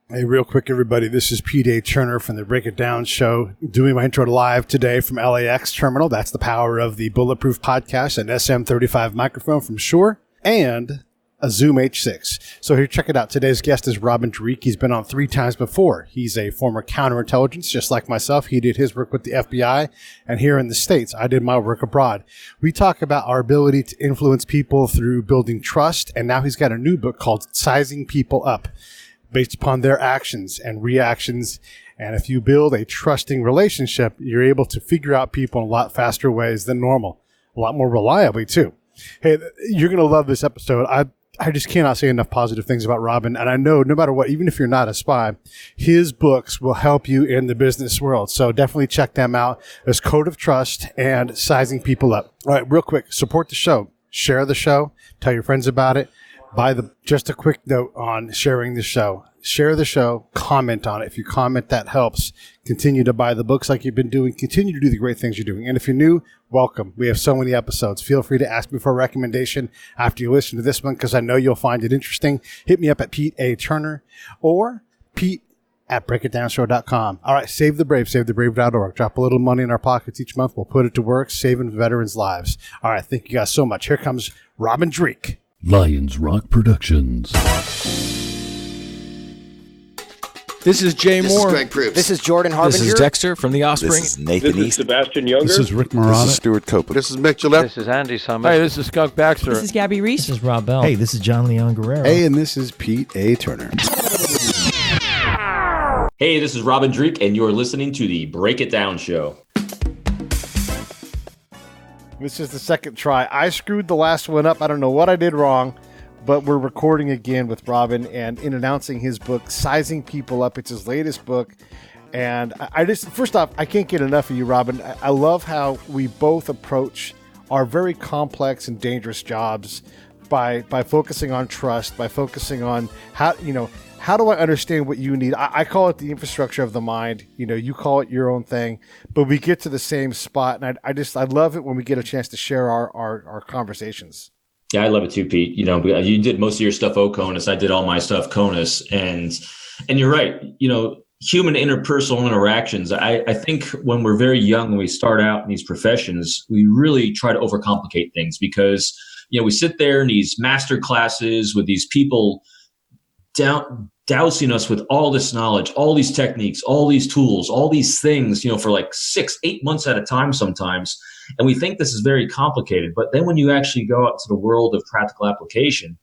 Hey, real quick, everybody. This is Peteaturner from the Break It Down show, doing my intro live today from LAX Terminal. That's the power of the Bulletproof podcast, an SM35 microphone from Shure, and a Zoom H6. So here, check it out. Today's guest is Robin Dreeke. He's been on 3 times before. He's a former counterintelligence, just like myself. He did his work with the FBI, and here in the States, I did my work abroad. We talk about our ability to influence people through building trust, and now he's got a new book called Sizing People Up, based upon their actions and reactions. And if you build a trusting relationship, you're able to figure out people in a lot faster ways than normal, a lot more reliably too. Hey, you're going to love this episode. I just cannot say enough positive things about Robin. And I know no matter what, even if you're not a spy, his books will help you in the business world. So definitely check them out. There's Code of Trust and Sizing People Up. All right, real quick, support the show. Share the show. Tell your friends about it. Just a quick note on sharing the show. Share the show, comment on it. If you comment, that helps. Continue to buy the books like you've been doing. Continue to do the great things you're doing. And if you're new, welcome. We have so many episodes. Feel free to ask me for a recommendation after you listen to this one, because I know you'll find it interesting. Hit me up at Peteaturner or Pete@breakitdownshow.com. All right, save the brave, savethebrave.org. Drop a little money in our pockets each month. We'll put it to work, saving veterans' lives. All right, thank you guys so much. Here comes Robin Dreeke. Lions Rock Productions. This is Jay Moore. This is Greg Proops. This is Jordan Harbinger. This is Dexter from The Offspring. This is Nathan This is East. Sebastian Younger. This is Rick Marotta. This is Stuart Copeland. This is Mick Gillette. This is Andy Summers. Hey, this is Skunk Baxter. This is Gabby Reese. This is Rob Bell. Hey, this is jonleonguerrero. Hey, and this is Peteaturner. Hey, this is Robin Dreeke, and you're listening to the Break It Down show. This is the second try. I screwed the last one up. I don't know what I did wrong, but we're recording again with Robin and in announcing his book, Sizing People Up. It's his latest book. And first off, I can't get enough of you, Robin. I love how we both approach our very complex and dangerous jobs by focusing on trust, by focusing on how do I understand what you need? I call it the infrastructure of the mind. You call it your own thing, but we get to the same spot. And I love it when we get a chance to share our conversations. Yeah, I love it too, Pete. You did most of your stuff OCONUS. I did all my stuff CONUS. And you're right. Human interpersonal interactions. I think when we're very young, when we start out in these professions, we really try to overcomplicate things because, we sit there in these master classes with these people dousing us with all this knowledge, all these techniques, all these tools, all these things, for like 6-8 months at a time sometimes. And we think this is very complicated. But then when you actually go out to the world of practical application,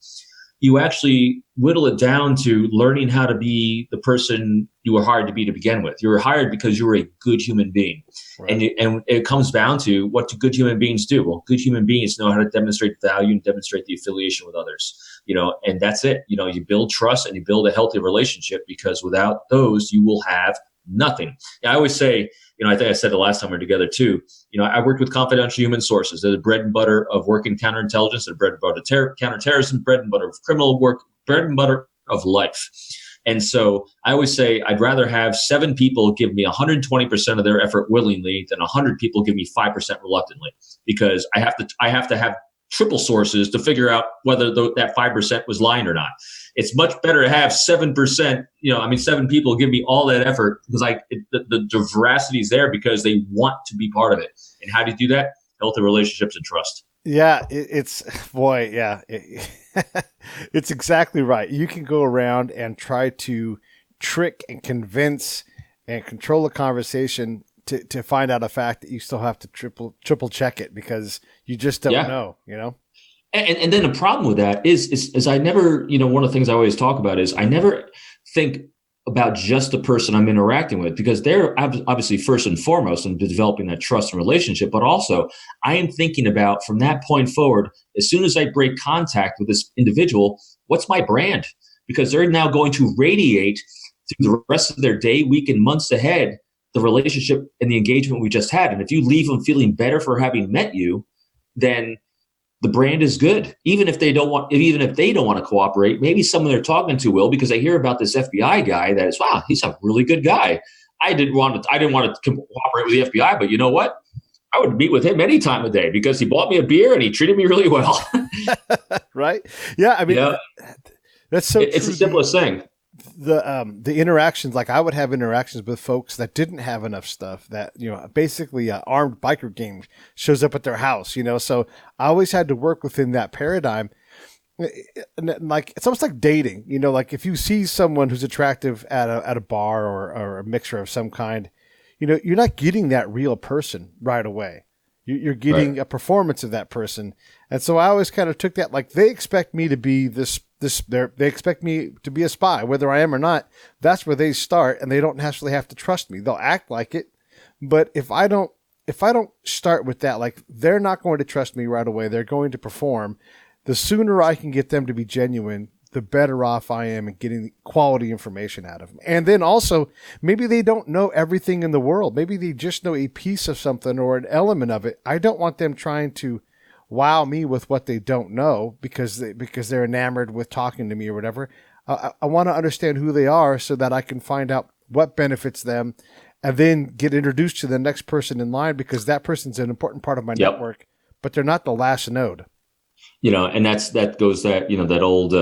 you actually whittle it down to learning how to be the person you were hired to be to begin with. You were hired because you were a good human being. Right. And it comes down to, what do good human beings do? Well, good human beings know how to demonstrate value and demonstrate the affiliation with others. And that's it. You build trust and you build a healthy relationship, because without those, you will have nothing. I always say, I think I said the last time we were together too, I worked with confidential human sources. They're the bread and butter of working counterintelligence, they're bread and butter of counterterrorism, bread and butter of criminal work, bread and butter of life. And so I always say I'd rather have 7 people give me 120% of their effort willingly than 100 people give me 5% reluctantly, because I have to have triple sources to figure out whether that 5% was lying or not. It's much better to have 7%, 7 people give me all that effort, because the veracity is there because they want to be part of it. And how do you do that? Healthy relationships and trust. Yeah, it's exactly right. You can go around and try to trick and convince and control a conversation to find out a fact that you still have to triple check it, because you just don't know, And then the problem with that is I never, one of the things I always talk about is I never think about just the person I'm interacting with, because they're obviously first and foremost in developing that trust and relationship. But also I am thinking about, from that point forward, as soon as I break contact with this individual, what's my brand? Because they're now going to radiate through the rest of their day, week, and months ahead, the relationship and the engagement we just had. And if you leave them feeling better for having met you, then the brand is good. Even if they don't want to cooperate, maybe someone they're talking to will, because I hear about this FBI guy that is, wow, he's a really good guy. I didn't want to cooperate with the FBI, but you know what? I would meet with him any time of day because he bought me a beer and he treated me really well. Right? Yeah. I mean, that's so it's true. the simplest thing. the interactions, like I would have interactions with folks that didn't have enough stuff, that, basically an armed biker gang shows up at their house, so I always had to work within that paradigm. Like, it's almost like dating, like if you see someone who's attractive at a bar or a mixer of some kind, you're not getting that real person right away. You're getting a performance of that person. And so I always kind of took that, like, they expect me to be they expect me to be a spy, whether I am or not. That's where they start, and they don't necessarily have to trust me. They'll act like it. But if I don't start with that, like, they're not going to trust me right away. They're going to perform. The sooner I can get them to be genuine, the better off I am in getting quality information out of them. And then also, maybe they don't know everything in the world. Maybe they just know a piece of something or an element of it. I don't want them trying to wow me with what they don't know because they're enamored with talking to me or whatever. I want to understand who they are so that I can find out what benefits them and then get introduced to the next person in line, because that person's an important part of my network, but they're not the last node. And that goes that old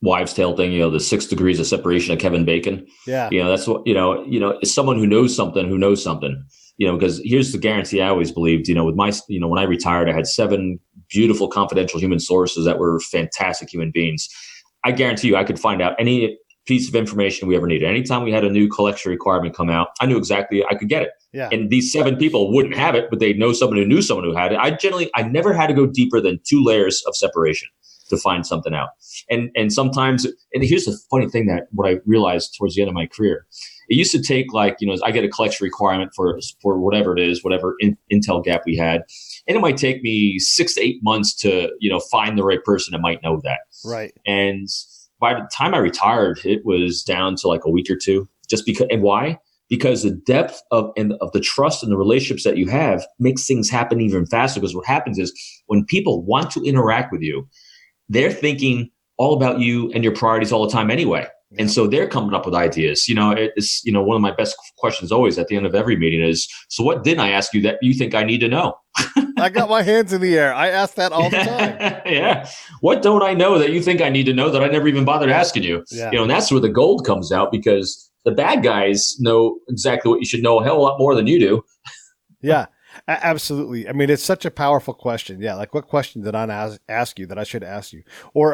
wives' tale thing, the 6 degrees of separation of Kevin Bacon. Yeah. That's what, is someone who knows something, because here's the guarantee I always believed, with my, when I retired, I had 7 beautiful confidential human sources that were fantastic human beings. I guarantee you I could find out any piece of information we ever needed. Anytime we had a new collection requirement come out, I knew exactly I could get it. Yeah. And these 7 people wouldn't have it, but they'd know someone who knew someone who had it. I never had to go deeper than 2 layers of separation to find something out. And sometimes, and here's the funny thing that what I realized towards the end of my career, it used to take I get a collection requirement for whatever it is, whatever intel gap we had. And it might take me 6 to 8 months to, find the right person that might know that. Right. And by the time I retired, it was down to like a week or 2, just because. And why? Because the depth of the trust and the relationships that you have makes things happen even faster. Because what happens is when people want to interact with you, they're thinking all about you and your priorities all the time anyway. Yeah. And so they're coming up with ideas. It's one of my best questions always at the end of every meeting is, so what didn't I ask you that you think I need to know? I got my hands in the air. I ask that all the time. Yeah. What don't I know that you think I need to know that I never even bothered asking you? Yeah. And that's where the gold comes out, because the bad guys know exactly what you should know a hell of a lot more than you do. Yeah, absolutely. I mean, it's such a powerful question. Yeah, like what question did I ask you that I should ask you? Or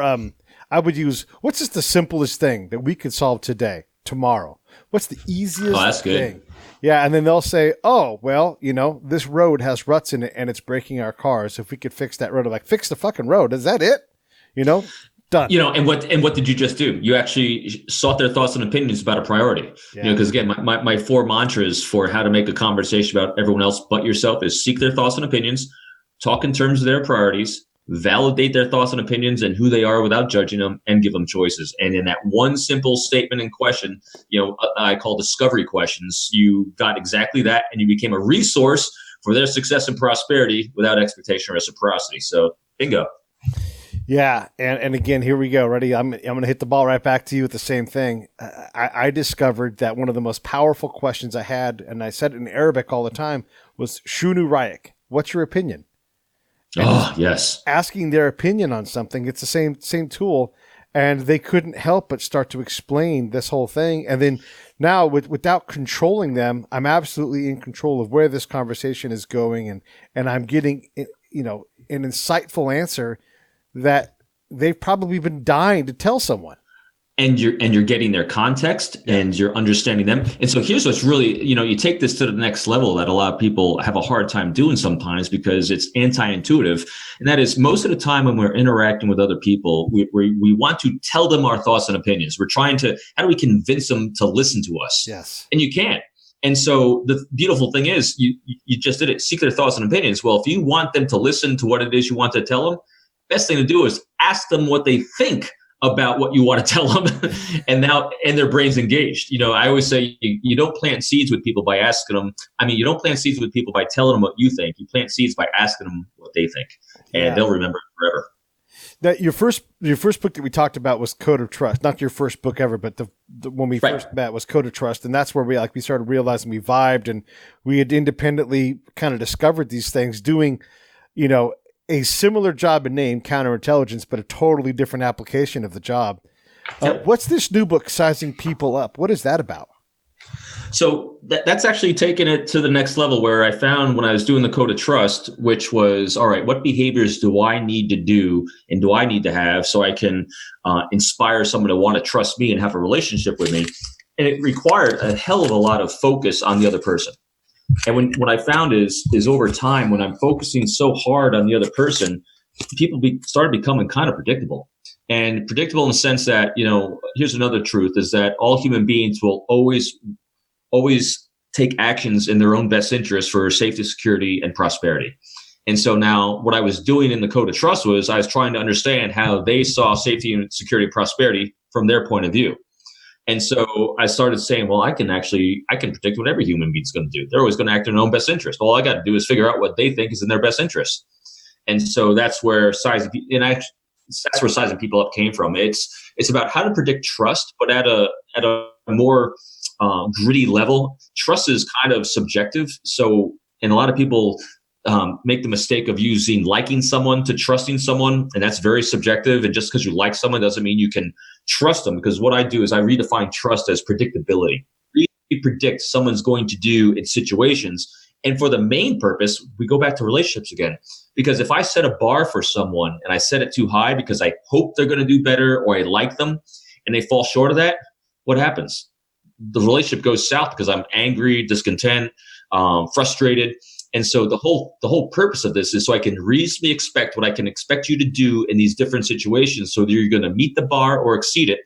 I would use, what's just the simplest thing that we could solve today, tomorrow? What's the easiest thing? Yeah, and then they'll say, oh, well, this road has ruts in it and it's breaking our cars. If we could fix that road, I'm like, fix the fucking road. Is that it? Done. And what did you just do? You actually sought their thoughts and opinions about a priority. Yeah. Because again, my 4 mantras for how to make a conversation about everyone else but yourself is seek their thoughts and opinions, talk in terms of their priorities, validate their thoughts and opinions and who they are without judging them, and give them choices. And in that one simple statement and question, I call discovery questions, you got exactly that, and you became a resource for their success and prosperity without expectation or reciprocity. So bingo. Yeah, and again, here we go. Ready? I'm going to hit the ball right back to you with the same thing. I discovered that one of the most powerful questions I had, and I said it in Arabic all the time, was Shunu Rayak. What's your opinion? And yes. Asking their opinion on something, it's the same tool, and they couldn't help but start to explain this whole thing. And then now, without controlling them, I'm absolutely in control of where this conversation is going, and I'm getting an insightful answer that they've probably been dying to tell someone. And you're getting their context and you're understanding them. And so here's what's really, you take this to the next level that a lot of people have a hard time doing sometimes because it's anti-intuitive. And that is, most of the time when we're interacting with other people, we want to tell them our thoughts and opinions. We're trying to, how do we convince them to listen to us? Yes. And you can't. And so the beautiful thing is you just did it. Seek their thoughts and opinions. Well, if you want them to listen to what it is you want to tell them, best thing to do is ask them what they think about what you want to tell them, and their brain's engaged. I always say you don't plant seeds with people by asking them. You don't plant seeds with people by telling them what you think. You plant seeds by asking them what they think, and they'll remember it forever. That your first book that we talked about was Code of Trust. Not your first book ever, but the when we first met was Code of Trust, and that's where we started realizing we vibed, and we had independently kind of discovered these things, doing, a similar job in name, counterintelligence, but a totally different application of the job. What's this new book, Sizing People Up? What is that about? So that's actually taken it to the next level, where I found when I was doing the code of trust, which was, all right, what behaviors do I need to do and do I need to have so I can inspire someone to want to trust me and have a relationship with me? And it required a hell of a lot of focus on the other person. And what I found is over time, when I'm focusing so hard on the other person, people started becoming kind of predictable. And predictable in the sense that, here's another truth, is that all human beings will always take actions in their own best interest for safety, security, and prosperity. And so now what I was doing in the code of trust was I was trying to understand how they saw safety and security and prosperity from their point of view. And so I started saying, well, I can predict what every human being is going to do. They're always going to act in their own best interest. All I got to do is figure out what they think is in their best interest. And so that's where sizing people up came from. It's about how to predict trust, but at a more gritty level. Trust is kind of subjective. So, and a lot of people make the mistake of using liking someone to trusting someone, and that's very subjective. And just because you like someone doesn't mean you can trust them. Because what I do is I redefine trust as predictability. We predict someone's going to do in situations. And for the main purpose, we go back to relationships again. Because if I set a bar for someone and I set it too high because I hope they're going to do better or I like them and they fall short of that, what happens? The relationship goes south because I'm angry, discontent, frustrated. And so the whole purpose of this is so I can reasonably expect what I can expect you to do in these different situations so that you're going to meet the bar or exceed it.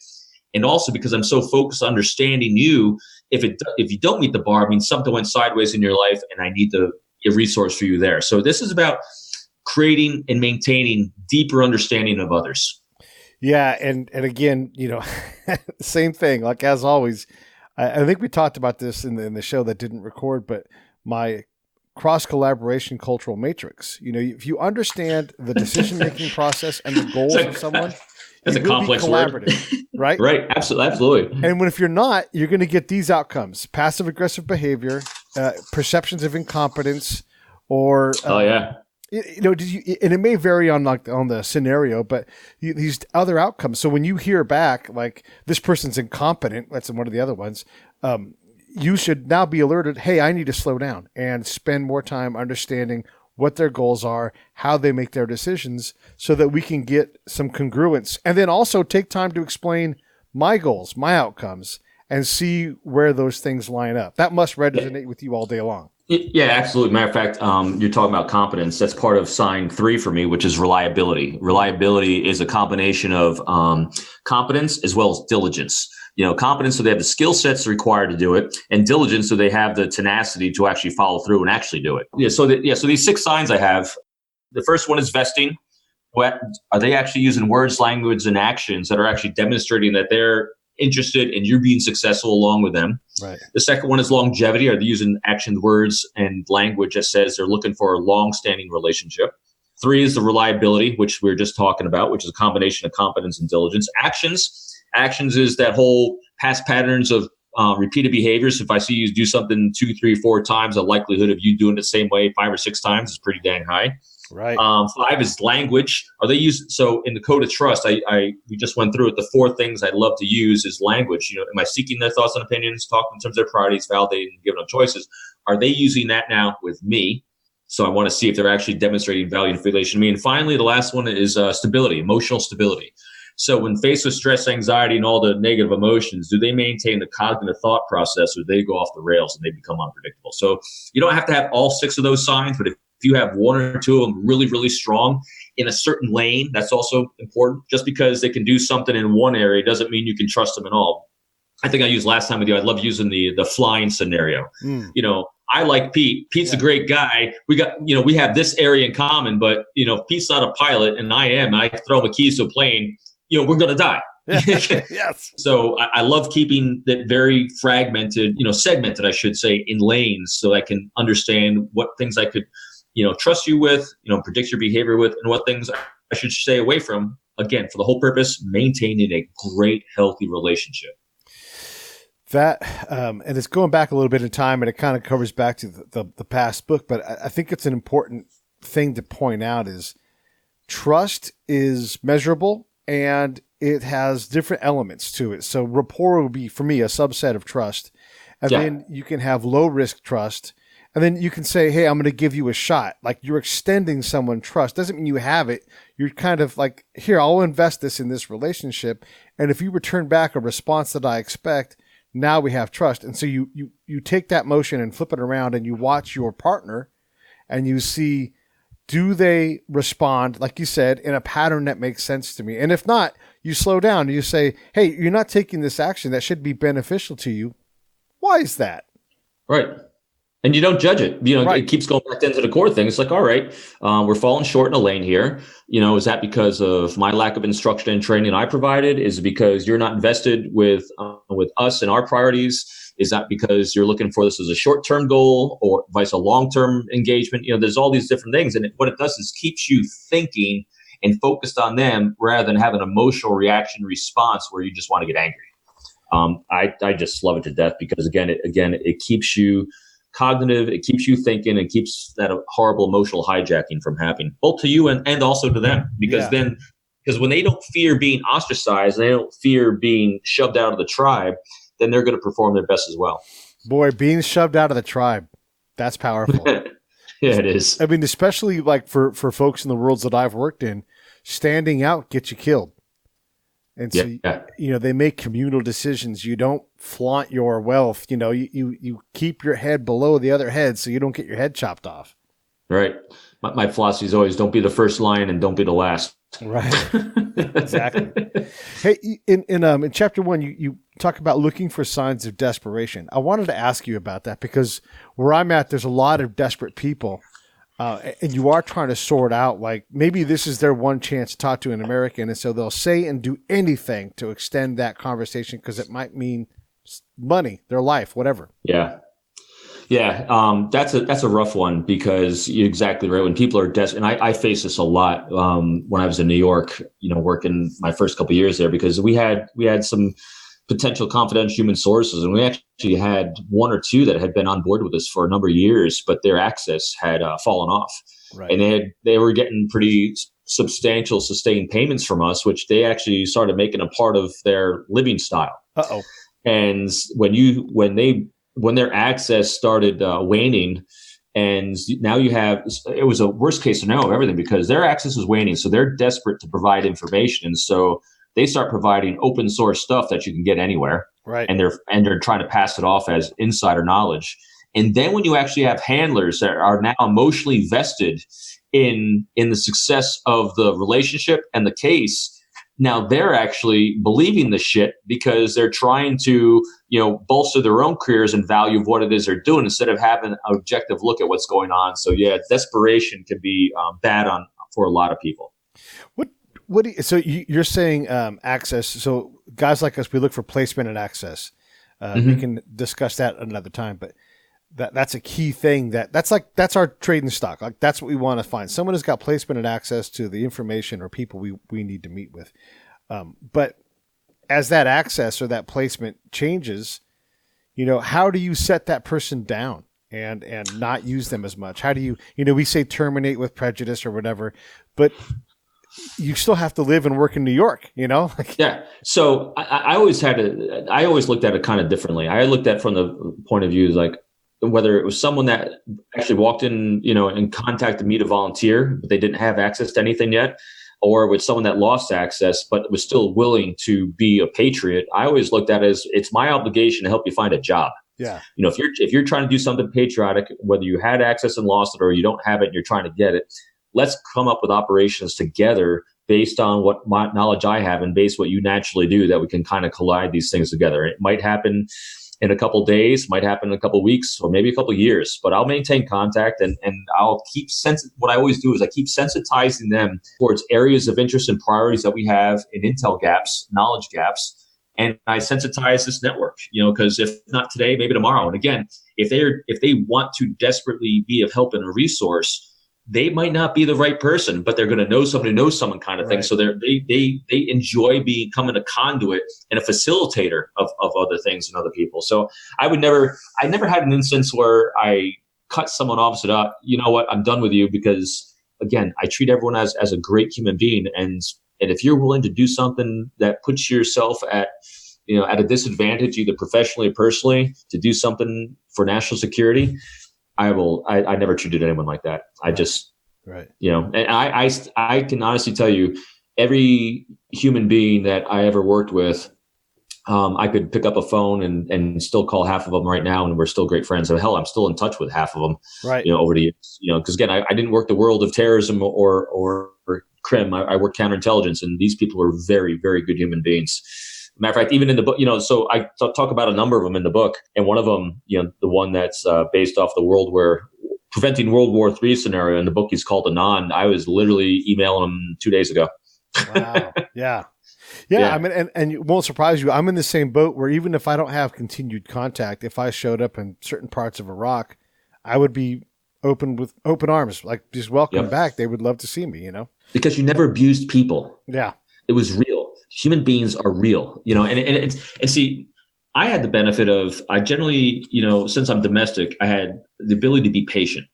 And also because I'm so focused on understanding you, if you don't meet the bar, it means something went sideways in your life and I need a resource for you there. So this is about creating and maintaining deeper understanding of others. Yeah. And again, same thing, like as always, I think we talked about this in the show that didn't record, but my cross-collaboration cultural matrix. If you understand the decision-making process and the goals of someone, that's a complex word, right? Right. Absolutely. And if you're not, you're going to get these outcomes: passive-aggressive behavior, perceptions of incompetence, or and it may vary on the scenario, but these other outcomes. So when you hear back like this person's incompetent, that's one of the other ones. You should now be alerted. Hey, I need to slow down and spend more time understanding what their goals are, how they make their decisions, so that we can get some congruence, and then also take time to explain my goals, my outcomes, and see where those things line up. That must resonate with you all day long. Yeah, absolutely. Matter of fact, you're talking about competence. That's part of sign 3 for me, which is reliability. Reliability is a combination of competence as well as diligence. Competence, so they have the skill sets required to do it, and diligence, so they have the tenacity to actually follow through and actually do it. So these 6 signs I have, the first one is vesting. What are they actually using? Words, language, and actions that are actually demonstrating that they're interested in you being successful along with them. Right. The second one is longevity. Are they using actions, words, and language that says they're looking for a long-standing relationship? 3 is the reliability, which we were just talking about, which is a combination of competence and diligence. Actions is that whole past patterns of repeated behaviors. If I see you do something 2, 3, 4 times, the likelihood of you doing it the same way 5 or 6 times is pretty dang high. Right. 5 is language. Are they using? So in the code of trust, we just went through it. The 4 things I love to use is language. Am I seeking their thoughts and opinions, talking in terms of their priorities, validating, giving them choices? Are they using that now with me? So I want to see if they're actually demonstrating value and affiliation to me. And finally, the last one is stability, emotional stability. So when faced with stress, anxiety, and all the negative emotions, do they maintain the cognitive thought process, or do they go off the rails and they become unpredictable? So you don't have to have all 6 of those signs, but if you have 1 or 2 of them really, really strong in a certain lane, that's also important. Just because they can do something in one area doesn't mean you can trust them at all. I think I used last time with you, I love using the flying scenario. I like Pete. Pete's a great guy. We have this area in common, but Pete's not a pilot and I am. I throw him a keys to a plane. We're going to die. Yes. So I love keeping that very fragmented, segmented, I should say, in lanes, so I can understand what things I could, trust you with, predict your behavior with, and what things I should stay away from. Again, for the whole purpose, maintaining a great, healthy relationship. That, and it's going back a little bit in time, and it kind of covers back to the past book, but I think it's an important thing to point out is trust is measurable and it has different elements to it. So rapport would be, for me, a subset of trust. And then you can have low risk trust. And then you can say, hey, I'm going to give you a shot. Like you're extending someone trust. Doesn't mean you have it. You're kind of like, here, I'll invest this in this relationship. And if you return back a response that I expect, now we have trust. And so you take that motion and flip it around and you watch your partner and you see, do they respond, like you said, in a pattern that makes sense to me? And if not, you slow down and you say, hey, you're not taking this action that should be beneficial to you. Why is that? Right. And you don't judge it. It keeps going back into the core thing. It's like, all right, we're falling short in a lane here. Is that because of my lack of instruction and training I provided? Is it because you're not invested with us and our priorities? Is that because you're looking for this as a short-term goal or vice a long-term engagement? There's all these different things. And what it does is keeps you thinking and focused on them rather than have an emotional reaction response where you just want to get angry. I just love it to death because, again, it keeps you cognitive, it keeps you thinking, and keeps that horrible emotional hijacking from happening, both to you and also to them. Because when they don't fear being ostracized, they don't fear being shoved out of the tribe, then they're going to perform their best as well. Boy, being shoved out of the tribe, that's powerful. Yeah, it is. I mean, especially like for folks in the worlds that I've worked in, standing out gets you killed. And so, they make communal decisions. You don't flaunt your wealth. You keep your head below the other head so you don't get your head chopped off. Right. My philosophy is always don't be the first lion and don't be the last. Right. Exactly. Hey, in chapter 1, you talk about looking for signs of desperation. I wanted to ask you about that because where I'm at, there's a lot of desperate people. And you are trying to sort out, like, maybe this is their one chance to talk to an American. And so they'll say and do anything to extend that conversation because it might mean money, their life, whatever. Yeah. Yeah. That's a rough one because you're exactly right. When people are desperate, and I face this a lot when I was in New York, working my first couple of years there, because we had some potential confidential human sources. And we actually had one or two that had been on board with us for a number of years, but their access had fallen off. Right. And they were getting pretty substantial sustained payments from us, which they actually started making a part of their living style. Uh-oh. And when their access started waning, and now it was a worst case scenario of everything because their access was waning. So they're desperate to provide information. And so they start providing open source stuff that you can get anywhere. Right. And they're trying to pass it off as insider knowledge. And then when you actually have handlers that are now emotionally vested in the success of the relationship and the case, now they're actually believing the shit because they're trying to, bolster their own careers and value of what it is they're doing instead of having an objective look at what's going on. So yeah, desperation can be bad for a lot of people. So you're saying access. So guys like us, we look for placement and access. We can discuss that another time, but that's a key thing. That's our trading stock. Like that's what we want to find. Someone who's got placement and access to the information or people we need to meet with. But as that access or that placement changes, how do you set that person down and not use them as much? How do you, we say terminate with prejudice or whatever, but you still have to live and work in New York, Yeah. So I always looked at it kind of differently. I looked at it from the point of view like whether it was someone that actually walked in, and contacted me to volunteer, but they didn't have access to anything yet, or with someone that lost access, but was still willing to be a patriot. I always looked at it as it's my obligation to help you find a job. Yeah. If you're trying to do something patriotic, whether you had access and lost it or you don't have it and you're trying to get it, let's come up with operations together based on what knowledge I have and based what you naturally do that we can kind of collide these things together. It might happen in a couple of days, might happen in a couple of weeks, or maybe a couple of years, but I'll maintain contact and I'll keep what I always do is I keep sensitizing them towards areas of interest and priorities that we have in intel gaps, knowledge gaps. And I sensitize this network, because if not today, maybe tomorrow. And again, if they want to desperately be of help and a resource, they might not be the right person, but they're going to know somebody who knows someone kind of thing. So they enjoy becoming a conduit and a facilitator of other things and other people. So I never had an instance where I cut someone off and said, you know what, I'm done with you because again, I treat everyone as a great human being. And And if you're willing to do something that puts yourself at a disadvantage, either professionally or personally, to do something for national security, I never treated anyone like that. I just, right. And I can honestly tell you, every human being that I ever worked with, I could pick up a phone and still call half of them right now, and we're still great friends. So hell, I'm still in touch with half of them, right. Over the years, because again, I didn't work the world of terrorism or crim. I worked counterintelligence, and these people are very, very good human beings. Matter of fact, even in the book, so I talk about a number of them in the book, and one of them, the one that's based off the preventing World War III scenario in the book, he's called Anon. I was literally emailing him 2 days ago. Wow. Yeah. Yeah, I mean, and it won't surprise you. I'm in the same boat where even if I don't have continued contact, if I showed up in certain parts of Iraq, I would be with open arms, like just welcome back. They would love to see me, because you never abused people. Yeah, it was real. Human beings are real, and see, I had the benefit of, I generally, since I'm domestic, I had the ability to be patient.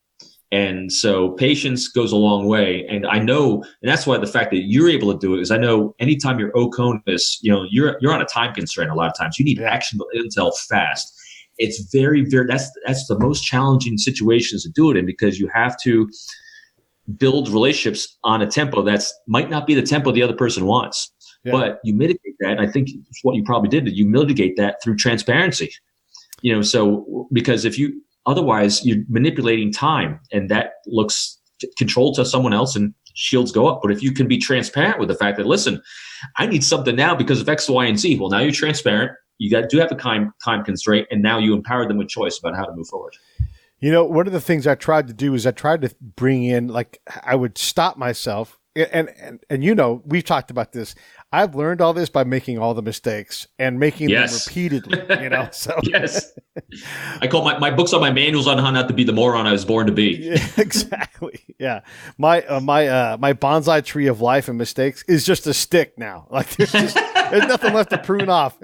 And so patience goes a long way. And I know, and that's why the fact that you're able to do it is, I know anytime you're OCONUS, you're on a time constraint a lot of times. You need actionable intel fast. It's very, very, that's the most challenging situations to do it in, because you have to build relationships on a tempo that's might not be the tempo the other person wants. Yeah. But you mitigate that. And I think it's what you probably did. You mitigate that through transparency. So because otherwise, you're manipulating time, and that looks controlled to someone else, and shields go up. But if you can be transparent with the fact that, listen, I need something now because of X, Y, and Z. Well, now you're transparent. You do have a time constraint, and now you empower them with choice about how to move forward. One of the things I tried to do is I tried to bring in, like, I would stop myself, and we've talked about this. I've learned all this by making all the mistakes and making them repeatedly, so. Yes. I call my books on my manuals on how not to be the moron I was born to be. Yeah, exactly. Yeah. My bonsai tree of life and mistakes is just a stick now. Like there's nothing left to prune off.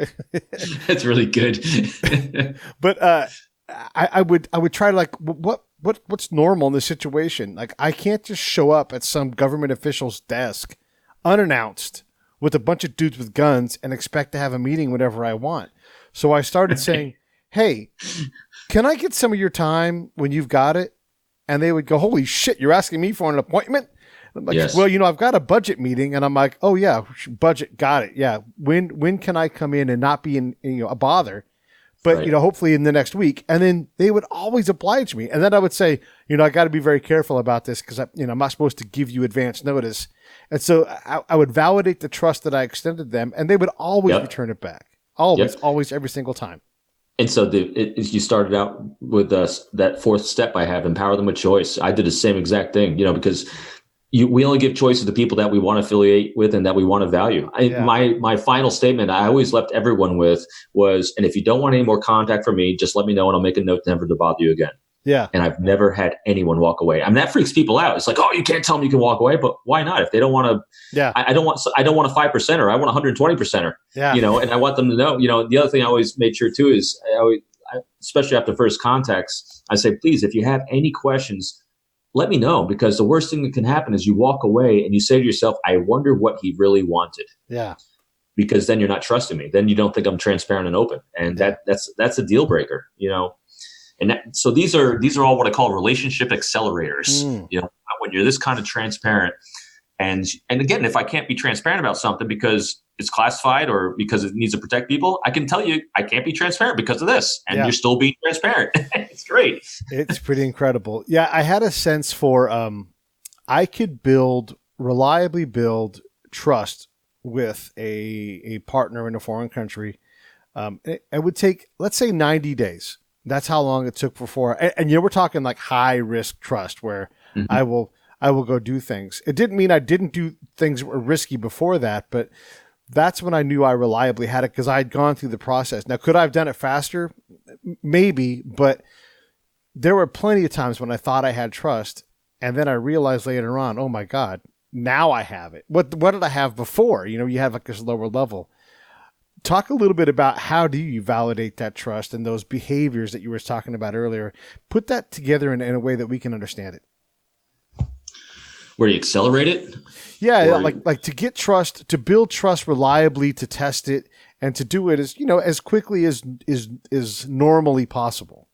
That's really good. But I would try to, like, what's normal in this situation? Like, I can't just show up at some government official's desk unannounced with a bunch of dudes with guns and expect to have a meeting whenever I want. So I started saying, hey, can I get some of your time when you've got it? And they would go, holy shit, you're asking me for an appointment? I'm like, yes. Well, I've got a budget meeting. And I'm like, oh yeah, budget, got it. Yeah. When can I come in and not be in a bother? But, right. Hopefully in the next week. And then they would always oblige me. And then I would say, I got to be very careful about this because, I'm not supposed to give you advance notice. And so I would validate the trust that I extended them, and they would always return it back. Always, every single time. And so you started out with that fourth step I have, empower them with choice. I did the same exact thing, because we only give choice to the people that we want to affiliate with and that we want to value. My final statement I always left everyone with was, and if you don't want any more contact from me, just let me know and I'll make a note never to bother you again. Yeah. And I've never had anyone walk away. I mean, that freaks people out. It's like, oh, you can't tell them you can walk away, but why not? If they don't want to, I don't want a 5%er. I want a 120%er, and I want them to know, the other thing I always made sure too is especially after first contacts, I say, please, if you have any questions, let me know, because the worst thing that can happen is you walk away and you say to yourself, I wonder what he really wanted. Yeah. Because then you're not trusting me. Then you don't think I'm transparent and open. And that's a deal breaker, And so these are all what I call relationship accelerators. When you're this kind of transparent, and again, if I can't be transparent about something because it's classified or because it needs to protect people, I can tell you I can't be transparent because of this, and you're still being transparent. It's great. It's pretty incredible. Yeah, I had a sense for I could reliably build trust with a partner in a foreign country. It would take, let's say, 90 days. That's how long it took before. And we're talking like high risk trust where I will go do things. It didn't mean I didn't do things that were risky before that, but that's when I knew I reliably had it because I had gone through the process. Now, could I have done it faster? Maybe, but there were plenty of times when I thought I had trust, and then I realized later on, oh my God, now I have it. What did I have before? You have like this lower level. Talk a little bit about how do you validate that trust and those behaviors that you were talking about earlier. Put that together in a way that we can understand it. Where you accelerate it? Yeah, like to get trust, to build trust reliably, to test it, and to do it as quickly as is normally possible.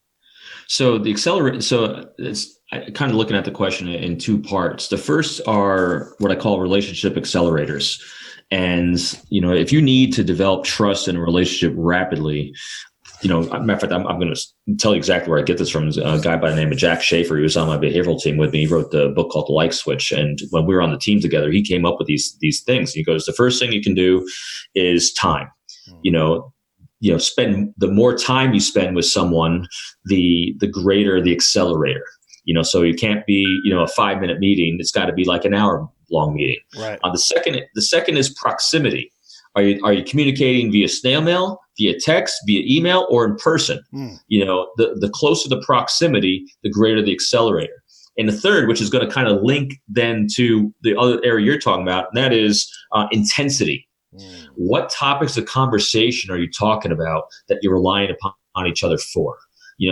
So the accelerate. So it's kind of looking at the question in two parts. The first are what I call relationship accelerators, and if you need to develop trust in a relationship rapidly. Matter of fact, I'm going to tell you exactly where I get this from. A guy by the name of Jack Schaefer, he was on my behavioral team with me. He wrote the book called The Like Switch. And when we were on the team together, he came up with these things. He goes, the first thing you can do is time. Spend the more time you spend with someone, the greater the accelerator. So you can't be, a 5-minute meeting. It's got to be like an hour-long meeting. Right. The second is proximity. Are you communicating via snail mail, via text, via email, or in person? The closer the proximity, the greater the accelerator. And the third, which is going to kind of link then to the other area you're talking about, and that is intensity. What topics of conversation are you talking about that you're relying upon each other for?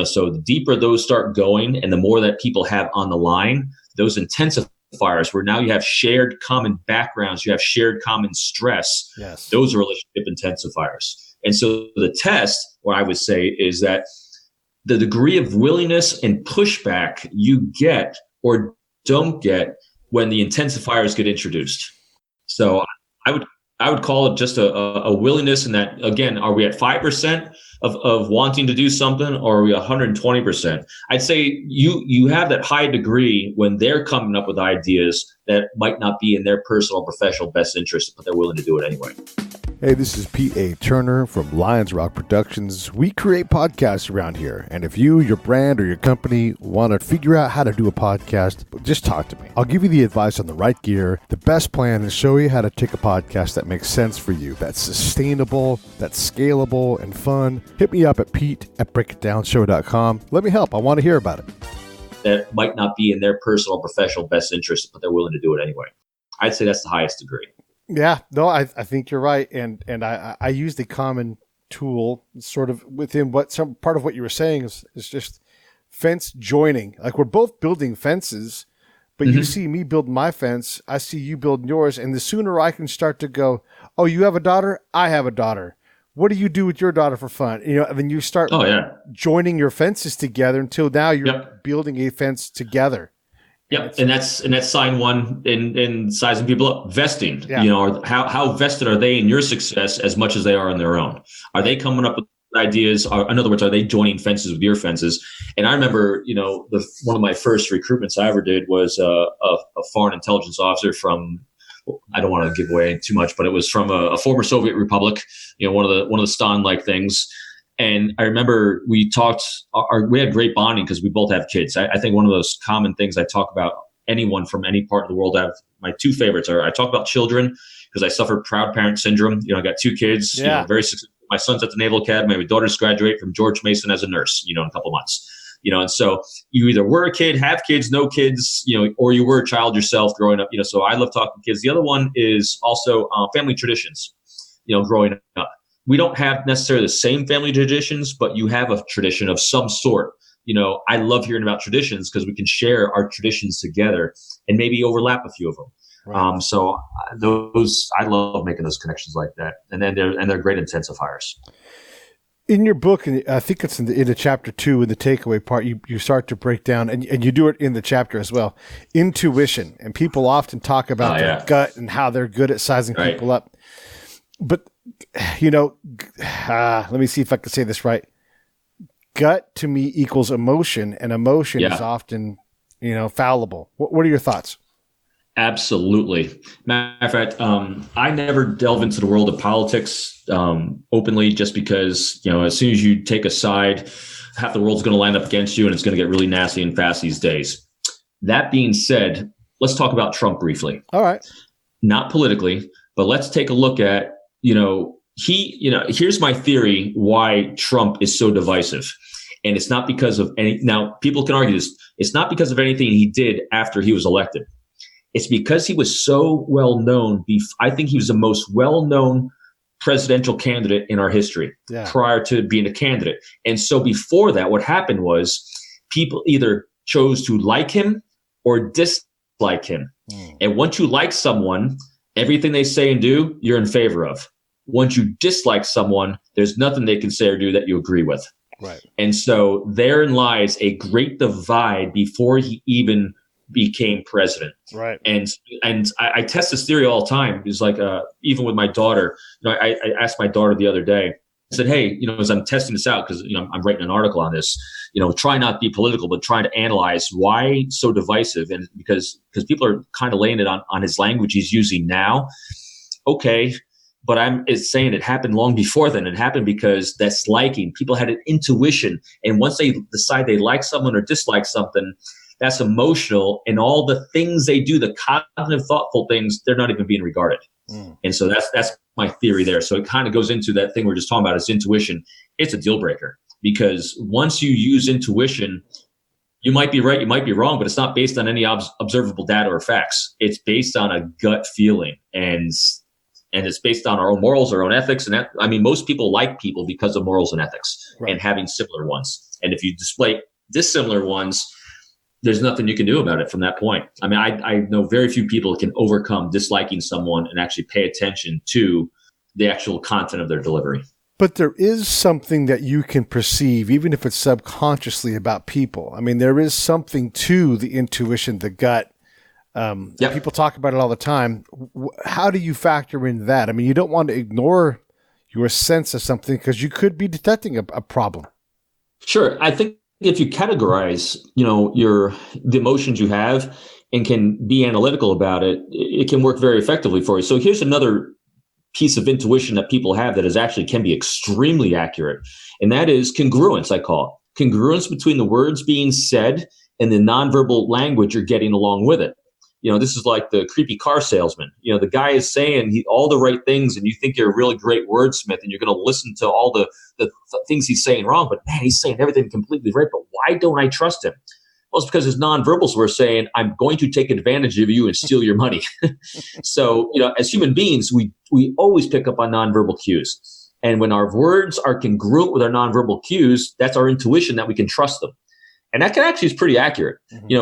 So the deeper those start going and the more that people have on the line, those intensifiers where now you have shared common backgrounds, you have shared common stress. Yes. Those are relationship intensifiers. And so the test, what I would say, is that the degree of willingness and pushback you get or don't get when the intensifiers get introduced. So I would call it just a willingness, in that, again, are we at 5% of wanting to do something, or are we 120%? I'd say you have that high degree when they're coming up with ideas that might not be in their personal, professional best interest, but they're willing to do it anyway. Hey, this is Peteaturner from Lions Rock Productions. We create podcasts around here, and if you, your brand, or your company want to figure out how to do a podcast, just talk to me. I'll give you the advice on the right gear, the best plan, and show you how to take a podcast that makes sense for you, that's sustainable, that's scalable, and fun. Hit me up at pete@breakitdownshow.com. Let me help. I want to hear about it. That might not be in their personal, professional best interest, but they're willing to do it anyway. I'd say that's the highest degree. Yeah, no, I think you're right, and I used a common tool sort of within some part of what you were saying is just fence joining. Like, we're both building fences, but you see me building my fence, I see you building yours, and the sooner I can start to go, oh, you have a daughter, I have a daughter. What do you do with your daughter for fun? And then you start joining your fences together until now you're building a fence together. Yep, and that's sign one in sizing people up. Vesting, how vested are they in your success as much as they are in their own? Are they coming up with ideas? Or, in other words, are they joining fences with your fences? And I remember, one of my first recruitments I ever did was a foreign intelligence officer from, I don't want to give away too much, but it was from a former Soviet republic, one of the Stalin-like things. And I remember we talked, we had great bonding because we both have kids. I think one of those common things I talk about, anyone from any part of the world, my two favorites are, I talk about children because I suffer proud parent syndrome. I got two kids, very successful. My son's at the Naval Academy. My daughter's graduate from George Mason as a nurse, in a couple months. And so you either were a kid, have kids, no kids, or you were a child yourself growing up, so I love talking to kids. The other one is also family traditions, growing up. We don't have necessarily the same family traditions, but you have a tradition of some sort. I love hearing about traditions because we can share our traditions together and maybe overlap a few of them. Right. So I love making those connections like that. And then they're great intensifiers. In your book, and I think it's in the chapter 2, in the takeaway part, you start to break down, and you do it in the chapter as well, intuition. And people often talk about their gut and how they're good at sizing people up. But, let me see if I can say this right. Gut to me equals emotion, and emotion is often, fallible. What are your thoughts? Absolutely. Matter of fact, I never delve into the world of politics openly, just because, as soon as you take a side, half the world's going to line up against you, and it's going to get really nasty and fast these days. That being said, let's talk about Trump briefly. All right. Not politically, but let's take a look at, here's my theory why Trump is so divisive. And it's not because of now people can argue this. It's not because of anything he did after he was elected. It's because he was so well known. I think he was the most well-known presidential candidate in our history prior to being a candidate. And so before that, what happened was people either chose to like him or dislike dislike him. And once you like someone, everything they say and do, you're in favor of. Once you dislike someone, there's nothing they can say or do that you agree with. Right. And so therein lies a great divide before he even became president. Right. And I test this theory all the time. It's like, even with my daughter, I asked my daughter the other day, I said, hey, as I'm testing this out, because, I'm writing an article on this, try not to be political, but trying to analyze why so divisive. And because people are kind of laying it on his language he's using now. Okay. But it's saying it happened long before then. It happened because that's liking. People had an intuition. And once they decide they like someone or dislike something, that's emotional. And all the things they do, the cognitive, thoughtful things, they're not even being regarded. And so that's my theory there. So it kind of goes into that thing we're just talking about is intuition. It's a deal breaker because once you use intuition, you might be right, you might be wrong, but it's not based on any observable data or facts. It's based on a gut feeling. And it's based on our own morals, our own ethics. And most people like people because of morals and ethics and having similar ones. And if you display dissimilar ones, there's nothing you can do about it from that point. I know very few people can overcome disliking someone and actually pay attention to the actual content of their delivery. But there is something that you can perceive, even if it's subconsciously, about people. There is something to the intuition, the gut. People talk about it all the time. How do you factor in that? You don't want to ignore your sense of something because you could be detecting a problem. Sure. I think if you categorize, the emotions you have and can be analytical about it, it can work very effectively for you. So here's another piece of intuition that people have that can be extremely accurate. And that is congruence, I call it. Congruence between the words being said and the nonverbal language you're getting along with it. This is like the creepy car salesman. The guy is saying all the right things and you think you're a really great wordsmith and you're going to listen to all the things he's saying wrong. But man, he's saying everything completely right. But why don't I trust him? Well, it's because his nonverbals were saying, I'm going to take advantage of you and steal your money. So, as human beings, we always pick up on nonverbal cues. And when our words are congruent with our nonverbal cues, that's our intuition that we can trust them. And that is pretty accurate,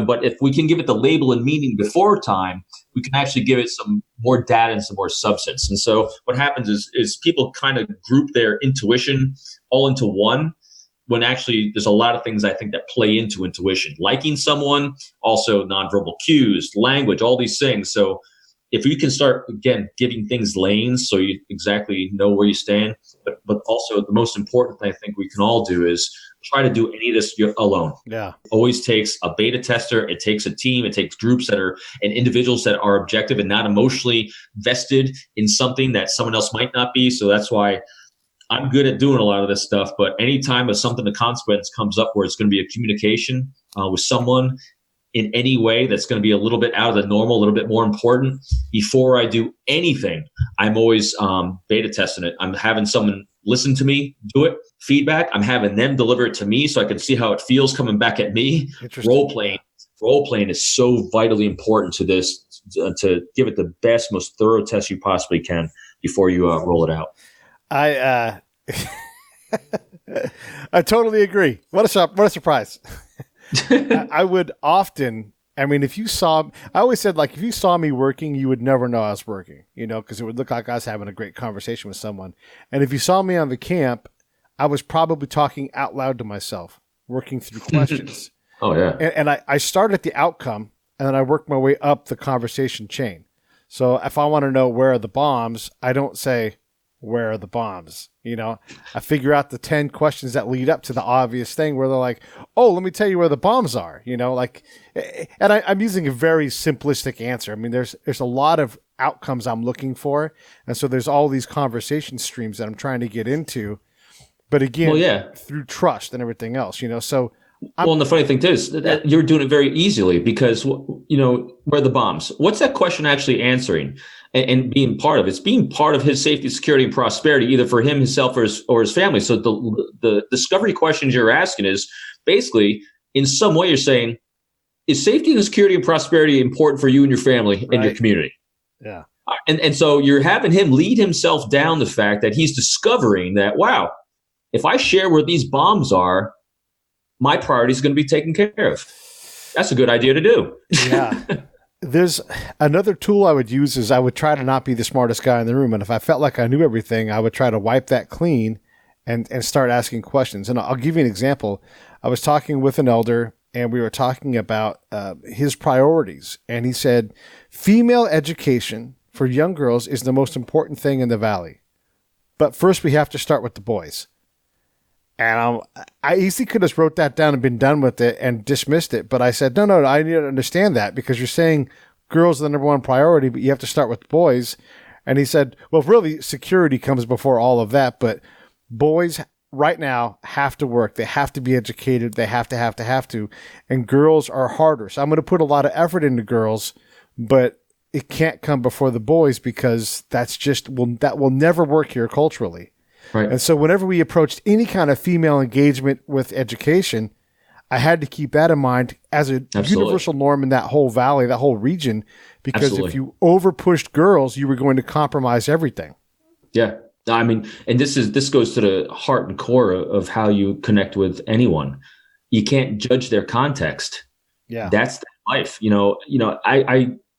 but if we can give it the label and meaning before time, we can actually give it some more data and some more substance. And so what happens is people kind of group their intuition all into one, when actually there's a lot of things I think that play into intuition. Liking someone, also nonverbal cues, language, all these things. So if you can start, again, giving things lanes so you exactly know where you stand, but also the most important thing I think we can all do is try to do any of this alone. Yeah. Always takes a beta tester. It takes a team. It takes groups and individuals that are objective and not emotionally vested in something that someone else might not be. So that's why I'm good at doing a lot of this stuff. But anytime the consequence comes up where it's going to be a communication with someone in any way that's going to be a little bit out of the normal, a little bit more important, before I do anything, I'm always beta testing it. I'm having someone listen to me, do it, feedback. I'm having them deliver it to me so I can see how it feels coming back at me. Role playing is so vitally important to this, to give it the best, most thorough test you possibly can before you roll it out. I totally agree. What a surprise. I would often, if you saw, I always said, if you saw me working, you would never know I was working, because it would look like I was having a great conversation with someone. And if you saw me on the camp, I was probably talking out loud to myself, working through questions. Oh, yeah. And I start at the outcome, and then I work my way up the conversation chain. So if I want to know where are the bombs, I don't say, where are the bombs? I figure out the 10 questions that lead up to the obvious thing where they're like, oh, let me tell you where the bombs are, and I'm using a very simplistic answer. There's a lot of outcomes I'm looking for. And so there's all these conversation streams that I'm trying to get into, but again, through trust and everything else, so. And the funny thing too is that you're doing it very easily because, where are the bombs? What's that question actually answering and being part of? It's being part of his safety, security, and prosperity, either for him, himself, or his family. So the discovery questions you're asking is basically, in some way, you're saying, is safety and security and prosperity important for you and your family and your community? Yeah. And so you're having him lead himself down the fact that he's discovering that, wow, if I share where these bombs are, my priority is going to be taken care of. That's a good idea to do. Yeah. there's another tool I would use is I would try to not be the smartest guy in the room. And if I felt like I knew everything, I would try to wipe that clean and start asking questions. And I'll give you an example. I was talking with an elder and we were talking about his priorities. And he said, female education for young girls is the most important thing in the Valley. But first we have to start with the boys. And I easily could have wrote that down and been done with it and dismissed it. But I said, no, I need to understand that because you're saying girls are the number one priority, but you have to start with boys. And he said, well, really, security comes before all of that. But boys right now have to work. They have to be educated. They have to. And girls are harder. So I'm going to put a lot of effort into girls, but it can't come before the boys because that will never work here culturally. Right. And so whenever we approached any kind of female engagement with education, I had to keep that in mind as a universal norm in that whole valley, that whole region, because if you over pushed girls, you were going to compromise everything. Yeah. I mean, and this goes to the heart and core of how you connect with anyone. You can't judge their context. Yeah. That's their life.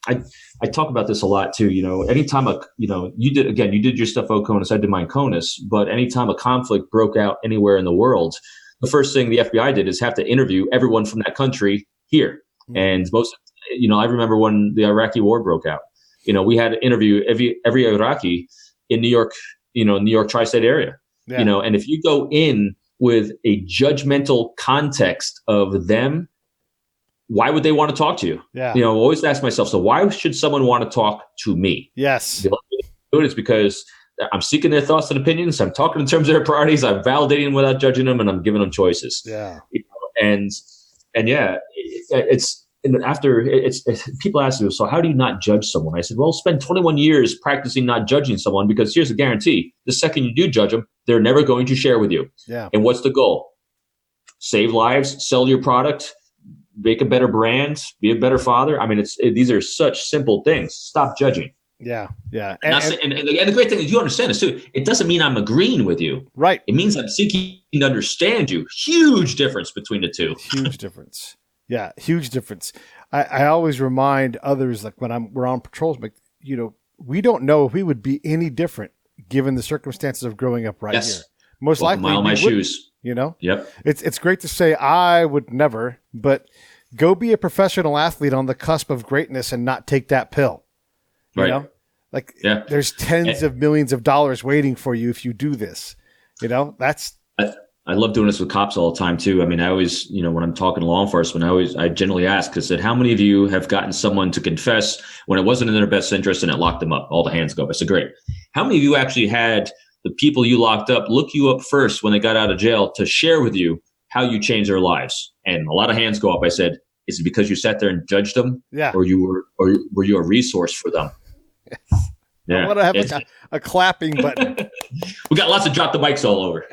I talk about this a lot too. Anytime you did your stuff OCONUS, I did mine CONUS, but anytime a conflict broke out anywhere in the world, the first thing the FBI did is have to interview everyone from that country here. Mm-hmm. And I remember when the Iraqi war broke out, we had to interview every Iraqi in New York, New York tri-state area, and if you go in with a judgmental context of them, why would they want to talk to you? Yeah. I always ask myself, so why should someone want to talk to me? Yes. It's because I'm seeking their thoughts and opinions. I'm talking in terms of their priorities. I'm validating them without judging them, and I'm giving them choices. Yeah. People ask me, so how do you not judge someone? I said, well, spend 21 years practicing not judging someone because here's a guarantee. The second you do judge them, they're never going to share with you. Yeah. And what's the goal? Save lives, sell your product, make a better brand, be a better father. I mean, these are such simple things. Stop judging. Yeah, yeah. And the great thing is you understand this too. It doesn't mean I'm agreeing with you. Right. It means I'm seeking to understand you. Huge difference between the two. Huge difference. Yeah, huge difference. I always remind others, like when we're on patrols, but we don't know if we would be any different given the circumstances of growing up here. Most likely, mile my shoes. Yep. It's great to say I would never, but go be a professional athlete on the cusp of greatness and not take that pill. There's tens of millions of dollars waiting for you if you do this. I love doing this with cops all the time too. I mean, I always, when I'm talking to law enforcement, I generally ask, I said, how many of you have gotten someone to confess when it wasn't in their best interest and it locked them up? All the hands go up. I said, great. How many of you actually had the people you locked up look you up first when they got out of jail to share with you how you changed their lives? And a lot of hands go up. I said, is it because you sat there and judged them? Yeah. Or were you a resource for them? Yes. Yeah. I want to have a clapping button. We got lots of drop the mics all over.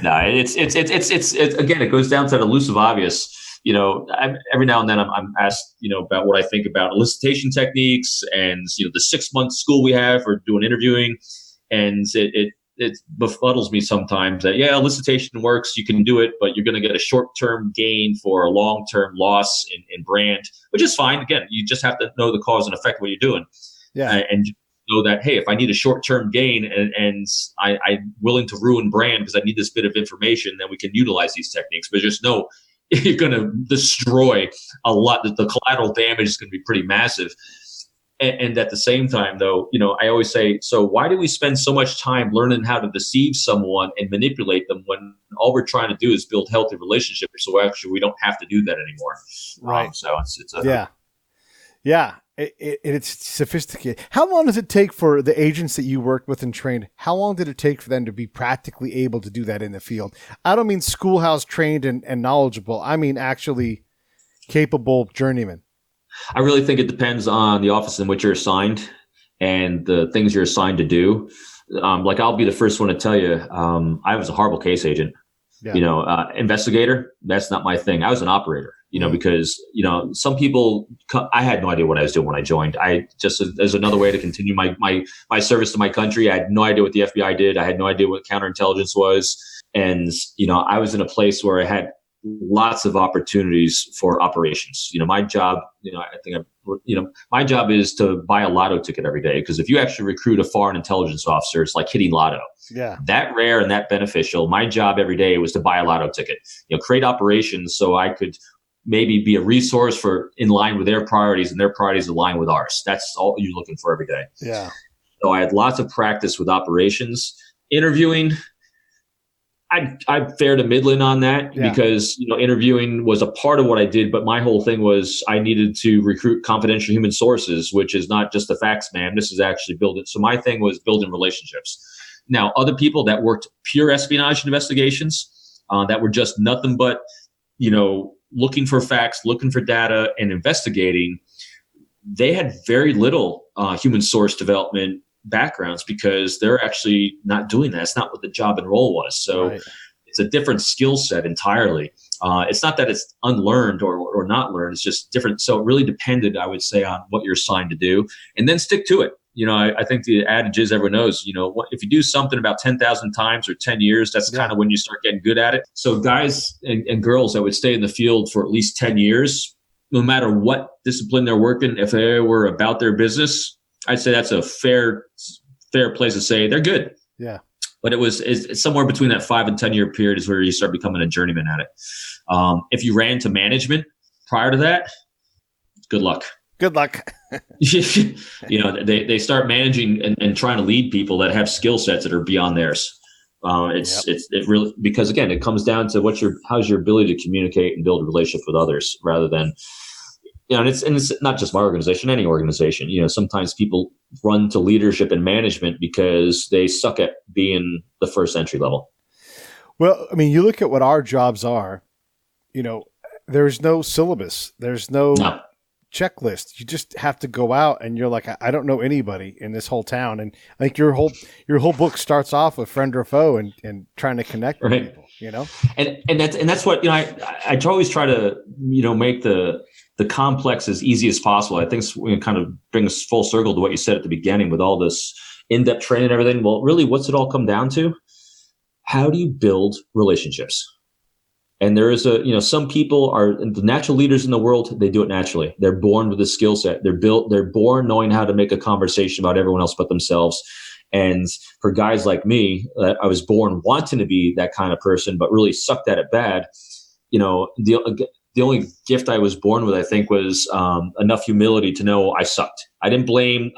No, it's again, it goes down to the elusive obvious. Every now and then I'm asked, about what I think about elicitation techniques and, the 6-month school we have for doing interviewing. And it befuddles me sometimes that, elicitation works, you can do it, but you're going to get a short-term gain for a long-term loss in brand, which is fine. Again, you just have to know the cause and effect of what you're doing. Yeah. And know that, hey, if I need a short-term gain and I'm willing to ruin brand because I need this bit of information, then we can utilize these techniques. But just know you're going to destroy a lot. The collateral damage is going to be pretty massive. And at the same time, though, I always say, so why do we spend so much time learning how to deceive someone and manipulate them when all we're trying to do is build healthy relationships? So actually, we don't have to do that anymore. Right. Yeah. It's sophisticated. How long does it take for the agents that you worked with and trained? How long did it take for them to be practically able to do that in the field? I don't mean schoolhouse trained and knowledgeable. I mean actually capable journeymen. I really think it depends on the office in which you're assigned and the things you're assigned to do. I'll be the first one to tell you, I was a horrible case agent. Yeah. Investigator, that's not my thing. I was an operator, because, some people, I had no idea what I was doing when I joined. There's another way to continue my service to my country. I had no idea what the FBI did. I had no idea what counterintelligence was. And, I was in a place where I had lots of opportunities for operations. My job, my job is to buy a lotto ticket every day, because if you actually recruit a foreign intelligence officer, it's like hitting lotto. Yeah. That rare and that beneficial. My job every day was to buy a lotto ticket, create operations so I could maybe be a resource for in line with their priorities, and their priorities align with ours. That's all you're looking for every day. Yeah. So I had lots of practice with operations. Interviewing, I fared to middling on that, because interviewing was a part of what I did, but my whole thing was I needed to recruit confidential human sources, which is not just the facts, man. This is actually building. So my thing was building relationships. Now, other people that worked pure espionage investigations, that were just nothing but looking for facts, looking for data, and investigating, they had very little human source development backgrounds, because they're actually not doing that. It's not what the job and role was. So It's a different skill set entirely. It's not that it's unlearned or not learned. It's just different. So it really depended, I would say, on what you're assigned to do, and then stick to it. I think the adage is, everyone knows, if you do something about 10,000 times or 10 years, that's kind of when you start getting good at it. So guys and girls that would stay in the field for at least 10 years, no matter what discipline they're working, if they were about their business, I'd say that's a fair place to say they're good. Yeah. But it's somewhere between that 5 and 10 year period is where you start becoming a journeyman at it. If you ran to management prior to that, good luck. Good luck. They start managing and trying to lead people that have skill sets that are beyond theirs. It really, because again, it comes down to how's your ability to communicate and build a relationship with others, rather than, and it's not just my organization, any organization. Sometimes people run to leadership and management because they suck at being the first entry level. Well, I mean, you look at what our jobs are, there's no syllabus. There's no checklist. You just have to go out, and you're like, I don't know anybody in this whole town. And I think your whole book starts off with friend or foe and trying to connect with people, And that's what, I always try to, make the complex as easy as possible. I think it kind of brings full circle to what you said at the beginning with all this in-depth training and everything. Well, really, what's it all come down to? How do you build relationships? And there is some people are the natural leaders in the world. They do it naturally. They're born with a skill set. They're born knowing how to make a conversation about everyone else but themselves. And for guys like me, I was born wanting to be that kind of person, but really sucked at it bad. The only gift I was born with, I think, was enough humility to know I sucked. I didn't blame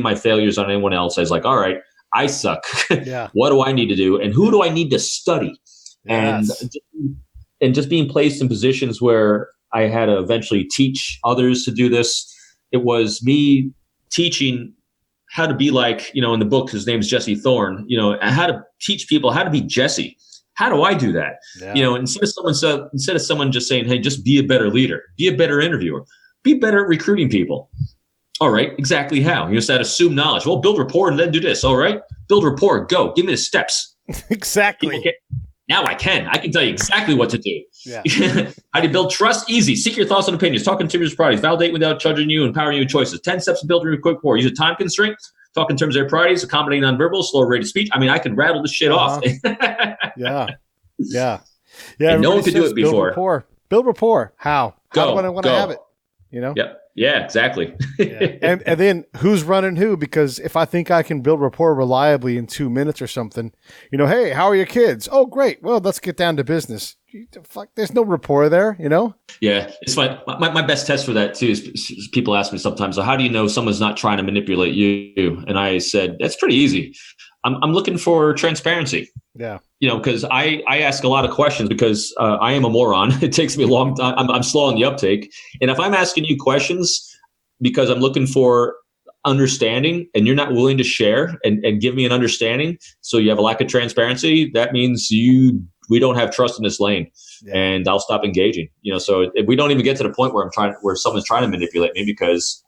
my failures on anyone else. I was like, all right, I suck. Yeah. What do I need to do? And who do I need to study? Yes. And just being placed in positions where I had to eventually teach others to do this. It was me teaching how to be like, in the book, his name's Jesse Thorne, how to teach people how to be Jesse. How do I do that? Yeah. Instead of someone just saying, hey, just be a better leader, be a better interviewer, be better at recruiting people. All right, exactly how? You just had assume knowledge. Well, build rapport and then do this. All right, build rapport. Go. Give me the steps. Exactly. Now I can tell you exactly what to do. Yeah. How do you build trust? Easy. Seek your thoughts and opinions. Talk in terms of priorities. Validate without judging you. Empowering you with choices. 10 steps to build a quick rapport. Use a time constraint. Talk in terms of their priorities. Accommodating nonverbal. Slower rate of speech. I mean, I can rattle this shit off. Yeah. And no one could do it before. Build rapport. How? How do I want to have it? Yep. Yeah, exactly. And then who's running who? Because if I think I can build rapport reliably in 2 minutes or something, hey, how are your kids? Oh, great. Well, let's get down to business. Fuck, there's no rapport there, Yeah, it's fine. My best test for that too is people ask me sometimes, so how do you know someone's not trying to manipulate you? And I said, that's pretty easy. I'm looking for transparency. Yeah. Because I ask a lot of questions because I am a moron. It takes me a long time. I'm slow on the uptake. And if I'm asking you questions because I'm looking for understanding and you're not willing to share and give me an understanding, so you have a lack of transparency, that means we don't have trust in this lane. Yeah. And I'll stop engaging. So we don't even get to the point where someone's trying to manipulate me, because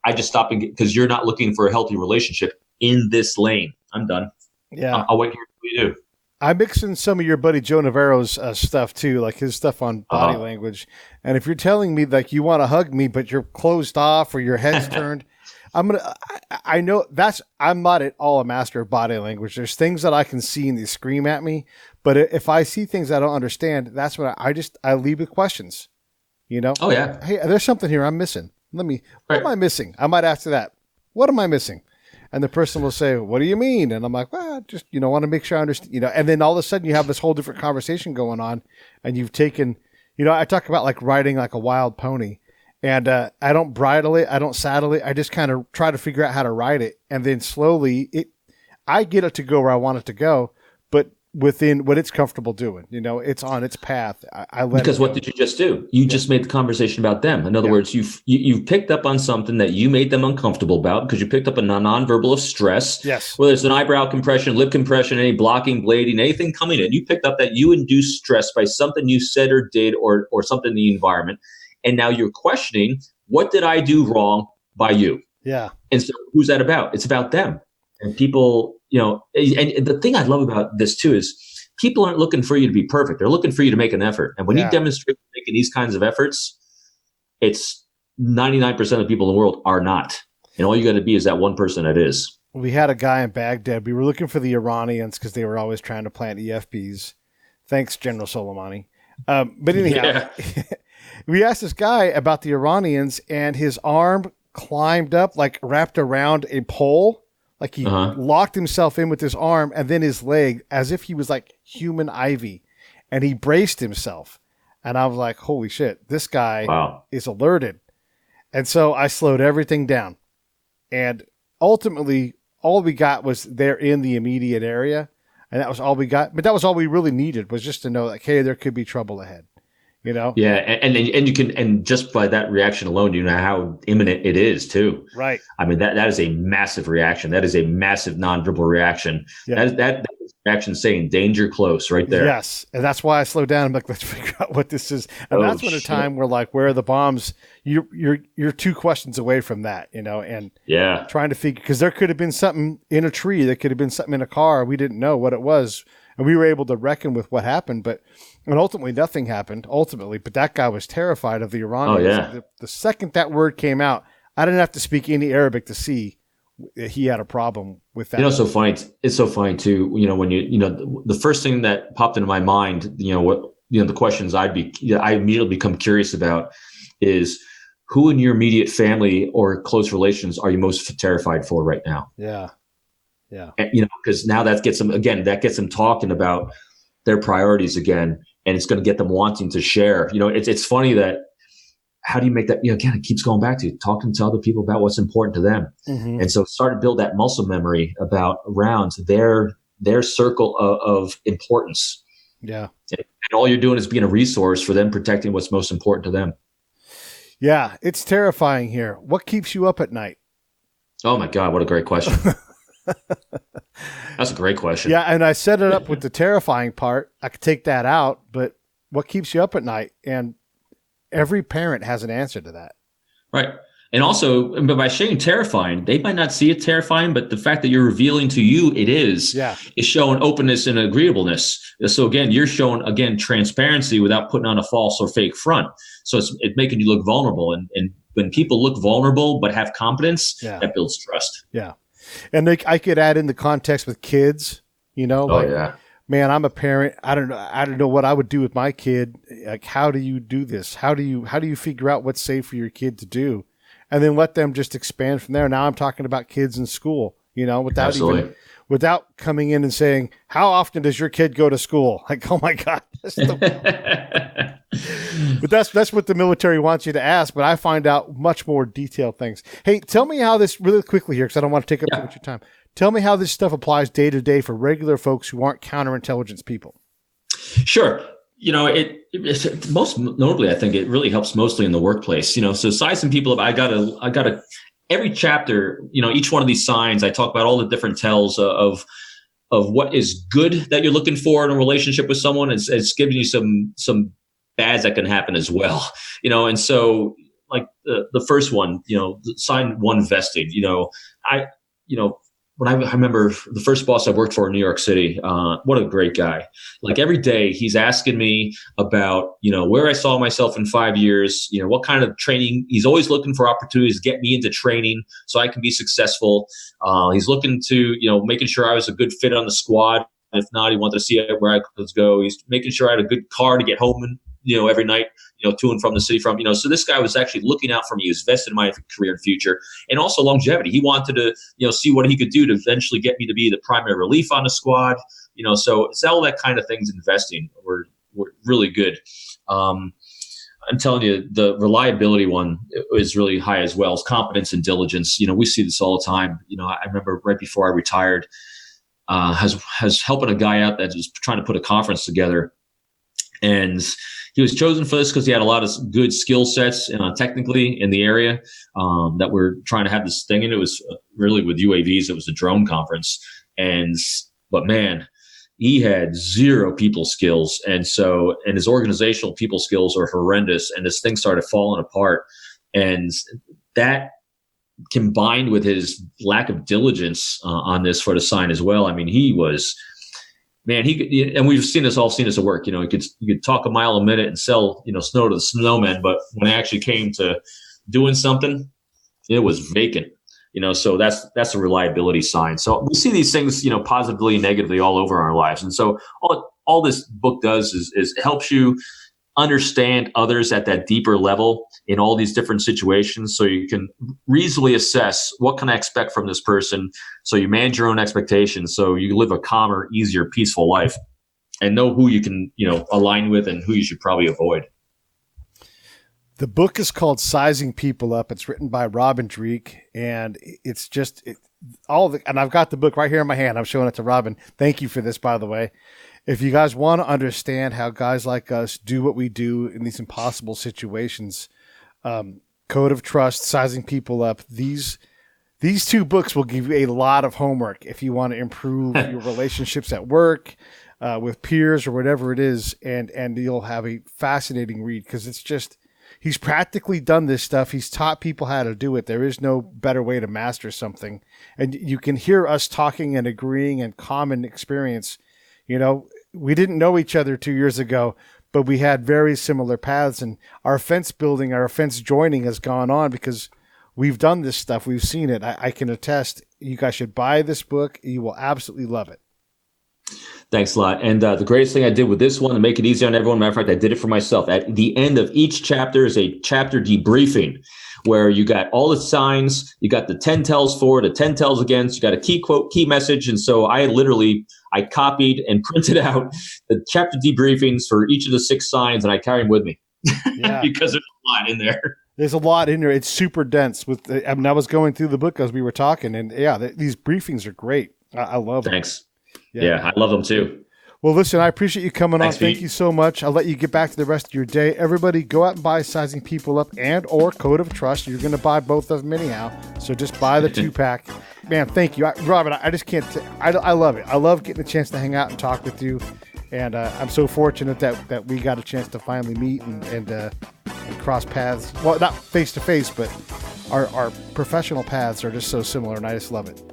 I just stop because you're not looking for a healthy relationship in this lane. I'm done. Yeah. I'll wait here for you to do. I mix in some of your buddy Joe Navarro's stuff too, like his stuff on body language. And if you're telling me like you want to hug me, but you're closed off or your head's turned, I know I'm not at all a master of body language. There's things that I can see and they scream at me, but if I see things I don't understand, that's when I leave with questions, Oh yeah. Hey, there's something here I'm missing. What am I missing? I might ask that. What am I missing? And the person will say, what do you mean? And I'm like, well, just, want to make sure I understand, and then all of a sudden you have this whole different conversation going on and you've taken, I talk about like riding like a wild pony. And I don't bridle it. I don't saddle it. I just kind of try to figure out how to ride it. And then slowly I get it to go where I want it to go, but within what it's comfortable doing. It's on its path. I let Because it go. what did you just do? You just made the conversation about them. In other words, you've picked up on something that you made them uncomfortable about because you picked up a nonverbal of stress. Yes. Whether it's an eyebrow compression, lip compression, any blocking, blading, anything coming in, you picked up that you induced stress by something you said or did or something in the environment. And now you're questioning, what did I do wrong by you? Yeah. And so who's that about? It's about them. And people, and the thing I love about this too is people aren't looking for you to be perfect. They're looking for you to make an effort. And when you demonstrate making these kinds of efforts, it's 99% of the people in the world are not. And all you got to be is that one person that is. We had a guy in Baghdad. We were looking for the Iranians because they were always trying to plant EFBs. Thanks, General Soleimani. But anyhow, we asked this guy about the Iranians, and his arm climbed up, like wrapped around a pole. Like he locked himself in with his arm and then his leg as if he was like human ivy. And he braced himself. And I was like, holy shit, this guy is alerted. And so I slowed everything down. And ultimately, all we got was they're in the immediate area. And that was all we got. But that was all we really needed, was just to know, like, hey, there could be trouble ahead. Yeah, and you can, and just by that reaction alone, you know how imminent it is too. Right. I mean, that is a massive reaction. That is a massive nonverbal reaction. Yeah. That is reaction saying danger close right there. Yes, and that's why I slowed down. I'm like, let's figure out what this is. And that's when a time where, like, where are the bombs? You're two questions away from that, and trying to figure, because there could have been something in a tree, there could have been something in a car, we didn't know what it was, and we were able to reckon with what happened, and ultimately nothing happened. But that guy was terrified of the Iranians. Oh yeah. The second that word came out, I didn't have to speak any Arabic to see that he had a problem with that. So funny. It's so funny too. When the first thing that popped into my mind, the questions I immediately become curious about is, who in your immediate family or close relations are you most terrified for right now? Yeah. Yeah. And, because now that gets them talking about their priorities again, and it's going to get them wanting to share. It's funny that, how do you make that, again, it keeps going back to talking to other people about what's important to them. Mm-hmm. And so start to build that muscle memory around their circle of importance. Yeah. And all you're doing is being a resource for them, protecting what's most important to them. Yeah. It's terrifying here. What keeps you up at night? Oh my God. What a great question. That's a great question. Yeah. And I set it up with the terrifying part. I could take that out, but what keeps you up at night? And every parent has an answer to that. Right. And also, by saying terrifying, they might not see it terrifying, but the fact that you're revealing to you it is showing openness and agreeableness. So again, you're showing, transparency without putting on a false or fake front. So it's making you look vulnerable. And when people look vulnerable but have confidence, that builds trust. Yeah. And I could add in the context with kids, man, I'm a parent. I don't know what I would do with my kid. Like, how do you do this? How do you figure out what's safe for your kid to do? And then let them just expand from there. Now I'm talking about kids in school, without coming in and saying, how often does your kid go to school? Like, oh my God. But that's what the military wants you to ask. But I find out much more detailed things. Hey, tell me how this, really quickly here, because I don't want to take up too much of your time. Tell me how this stuff applies day to day for regular folks who aren't counterintelligence people. Sure. It most notably, I think it really helps mostly in the workplace. So size and people, I gotta every chapter, each one of these signs, I talk about all the different tells of what is good that you're looking for in a relationship with someone. It's giving you some bads that can happen as well. And so like the first one, sign one, vested, I remember the first boss I worked for in New York City, what a great guy. Like every day he's asking me about, where I saw myself in 5 years, what kind of training. He's always looking for opportunities to get me into training so I can be successful. He's looking to, making sure I was a good fit on the squad. If not, he wanted to see where I could go. He's making sure I had a good car to get home and, every night, to and from the city from, so this guy was actually looking out for me. He was vested in my career and future, and also longevity. He wanted to, see what he could do to eventually get me to be the primary relief on the squad, so it's all that kind of things. Investing were really good. I'm telling you, the reliability one is really high as well as competence and diligence. We see this all the time. I remember right before I retired, has helping a guy out that was trying to put a conference together. And he was chosen for this because he had a lot of good skill sets technically in the area that we're trying to have this thing. And it was really with UAVs. It was a drone conference. But man, he had zero people skills. And his organizational people skills are horrendous. And this thing started falling apart. And that combined with his lack of diligence on this for the sign as well. I mean, he was, man, he could, and we've seen this at work. You could talk a mile a minute and sell, snow to the snowmen, but when it actually came to doing something, it was vacant. So that's a reliability sign. So we see these things, positively and negatively all over our lives. And so all this book does is helps you understand others at that deeper level in all these different situations, so you can reasonably assess what can I expect from this person, so you manage your own expectations, so you live a calmer, easier, peaceful life, and know who you can align with and who you should probably avoid. The book is called Sizing People Up. It's written by Robin Dreeke, and it's just and I've got the book right here in my hand. I'm showing it to Robin. Thank you for this, by the way. If you guys want to understand how guys like us do what we do in these impossible situations, Code of Trust, Sizing People Up, these two books will give you a lot of homework if you want to improve your relationships at work, with peers or whatever it is, and you'll have a fascinating read because it's just, he's practically done this stuff. He's taught people how to do it. There is no better way to master something. And you can hear us talking and agreeing and common experience. We didn't know each other 2 years ago, but we had very similar paths, and our fence building, our fence joining has gone on because we've done this stuff. We've seen it. I can attest. You guys should buy this book. You will absolutely love it. Thanks a lot. And the greatest thing I did with this one to make it easier on everyone, matter of fact, I did it for myself. At the end of each chapter is a chapter debriefing where you got all the signs, you got the 10 tells for, the 10 tells against, you got a key quote, key message. And so I copied and printed out the chapter debriefings for each of the 6 signs, and I carry them with me because there's a lot in there. There's a lot in there. It's super dense. I was going through the book as we were talking, and these briefings are great. I love them. Thanks. Yeah, I love them too. Well, listen, I appreciate you coming on. Pete. Thank you so much. I'll let you get back to the rest of your day. Everybody, go out and buy Sizing People Up and or Code of Trust. You're going to buy both of them anyhow, so just buy the 2-pack. Man, thank you. Robin, I just can't I love it. I love getting a chance to hang out and talk with you, and I'm so fortunate that we got a chance to finally meet and cross paths. Well, not face-to-face, but our professional paths are just so similar, and I just love it.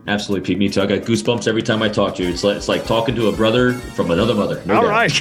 Absolutely, Pete. Me too. I got goosebumps every time I talk to you. It's like talking to a brother from another mother. No doubt. All right.